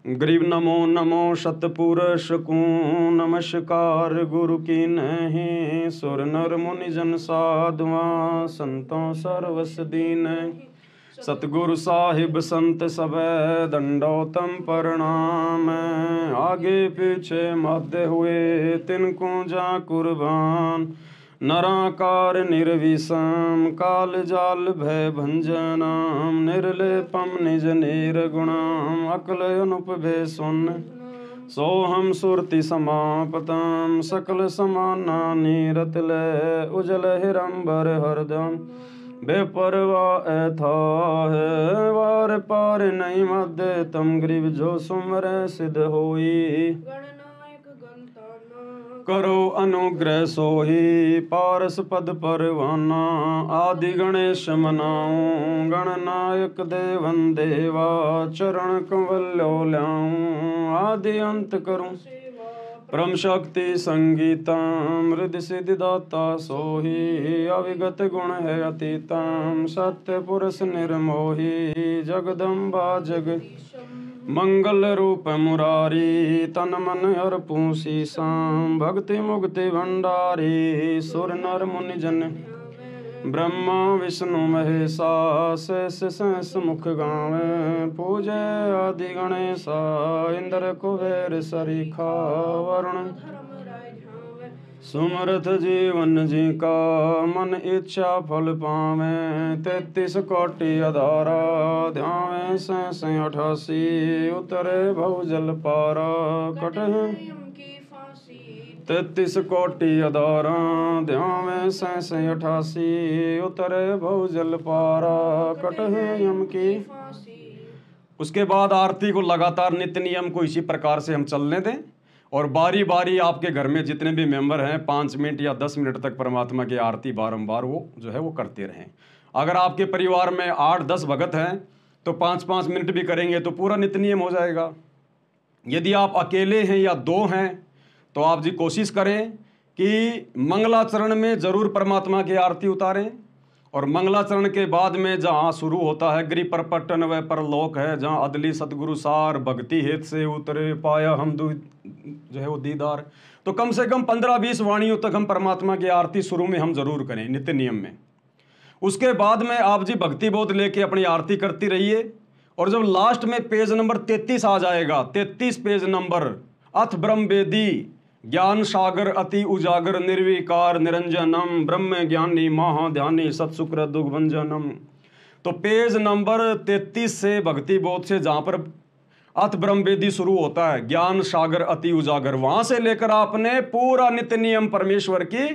गरीब नमो नमो सतपुरुष को नमस्कार गुरु की नहीं। सुर नर मुनि जन साधुआ संतों सर्वस दीन। सतगुरु साहिब संत सबे दंडोतम प्रणाम। आगे पीछे मध्य हुए तिनको जा कुर्बान। नराकार निर्विषम काल जाल भय भंजनाम। निर्लेपम निज निर्गुणाम अकल अनुपभय सुन। सोहम सुरति समापतम सकल समाना नीरतल। उजल हिरंबर हरदम बेपरवा ऐथा है। वार पार नहीं मध्य तम ग्रीव जो सुमर सिद्ध होई। करो अनुग्रह सोही पारस पद परवाना। आदि गणेश मनाऊं गणनायक देवन देवा। चरण कंवल्यो ल्याऊं आदि अंत करूं। परम शक्ति संगीतम हृदय सिद्धि दाता सोही। अविगत गुण है अतीतम सत्य पुरुष निर्मोही। जगदम्बा जग मंगल रूप मुरारी। तन मन अर्पू सीसाम भक्ति मुक्ति भंडारी। सुर नर मुनि जन ब्रह्मा विष्णु महेशा। शेष सहस मुख गावे पूजे आदि गणेशा। इंद्र कुबेर सरीखा वरुण सुमरथ जीवन जी का। मन इच्छा फल पावे 33 कोटि अधारा। ध्यावे सहस 88 उतरे भवजल पारा। कटहे 33 कोटि अधारा। ध्यावे सहस 88 उतरे भवजल पारा। कटहे यम की। उसके बाद आरती को लगातार नित्य नियम को इसी प्रकार से हम चलने दें और बारी बारी आपके घर में जितने भी मेंबर हैं 5 मिनट या 10 मिनट तक परमात्मा की आरती बारंबार वो जो है वो करते रहें। अगर आपके परिवार में 8-10 भगत हैं तो 5-5 मिनट भी करेंगे तो पूरा नित्य नियम हो जाएगा। यदि आप अकेले हैं या 2 हैं तो आप जी कोशिश करें कि मंगलाचरण में जरूर परमात्मा की आरती उतारें और मंगलाचरण के बाद में जहाँ शुरू होता है गिरि पर पट्टन व परलोक है। जहाँ अदली सतगुरु सार भक्ति हेत से उतरे पाया हम जो है वो दीदार। तो कम से कम 15-20 वाणियों तक हम परमात्मा की आरती शुरू में हम जरूर करें नित्य नियम में। उसके बाद में आप जी भक्ति बोध लेके अपनी आरती करती रहिए और जब लास्ट में पेज नंबर 33 आ जाएगा 33 पेज नंबर अथ ब्रह्म वेदी ज्ञान सागर अति उजागर निर्विकार निरंजनम ब्रह्म ज्ञानी महाध्यानी सत्सुक्र दुग्भंजनम। तो पेज नंबर 33 से भक्ति बोध से जहां पर अथ ब्रह्म वेदी शुरू होता है ज्ञान सागर अति उजागर वहां से लेकर आपने पूरा नित्य नियम परमेश्वर की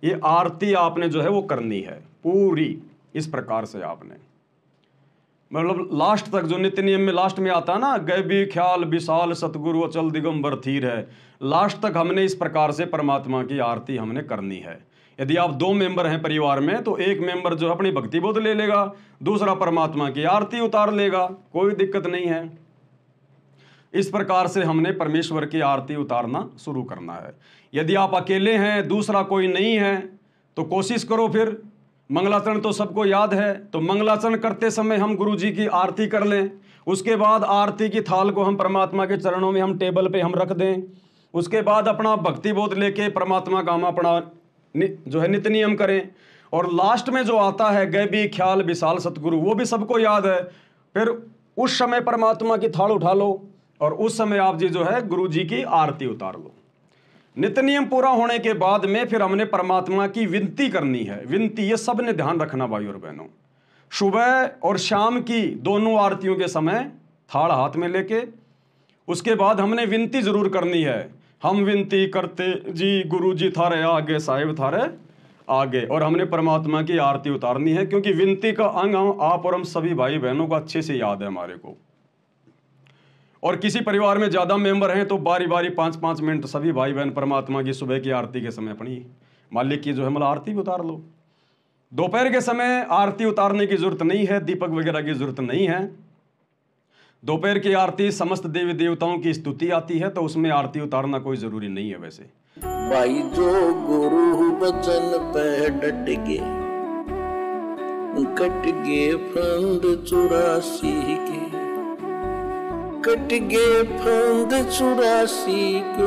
ये आरती आपने जो है वो करनी है पूरी। इस प्रकार से आपने मतलब लास्ट तक जो नित्य नियम में लास्ट में आता है ना गैबी ख्याल विशाल सतगुरु अचल दिगंबर थीर है। लास्ट तक हमने इस प्रकार से परमात्मा की आरती हमने करनी है। यदि आप 2 मेंबर हैं परिवार में तो एक मेंबर जो अपनी भक्ति बोध ले लेगा दूसरा परमात्मा की आरती उतार लेगा, कोई दिक्कत नहीं है। इस प्रकार से हमने परमेश्वर की आरती उतारना शुरू करना है। यदि आप अकेले हैं दूसरा कोई नहीं है तो कोशिश करो फिर मंगलाचरण तो सबको याद है तो मंगलाचरण करते समय हम गुरु जी की आरती कर लें। उसके बाद आरती की थाल को हम परमात्मा के चरणों में हम टेबल पे हम रख दें। उसके बाद अपना भक्ति बोध लेके परमात्मा का हम अपना जो है नित्य नियम करें और लास्ट में जो आता है गैबी ख्याल विशाल सतगुरु वो भी सबको याद है। फिर उस समय परमात्मा की थाल उठा लो और उस समय आप जी जो है गुरु जी की आरती उतार लो। नित्य नियम पूरा होने के बाद में फिर हमने परमात्मा की विनती करनी है। विनती ये सब ने ध्यान रखना भाई और बहनों। सुबह और शाम की दोनों आरतियों के समय थाल हाथ में लेके उसके बाद हमने विनती जरूर करनी है। हम विनती करते जी गुरु जी थारे आगे साहिब थारे आगे और हमने परमात्मा की आरती उतारनी है क्योंकि विनती का अंग आप और हम सभी भाई बहनों को अच्छे से याद है हमारे को। और किसी परिवार में ज़्यादा मेंबर हैं तो बारी बारी 5-5 मिनट सभी भाई बहन परमात्मा की सुबह की आरती के समय अपनी मालिक की जो है मतलब आरती भी उतार लो। दोपहर के समय आरती उतारने की जरूरत नहीं है, दीपक वगैरह की जरूरत नहीं है। दोपहर की आरती समस्त देवी देवताओं की स्तुति आती है तो उसमें आरती उतारना कोई जरूरी नहीं है। वैसे भाई जो गुरु बचन पे डट गए कट गए फंद 84 के कट गए फंद 84 को।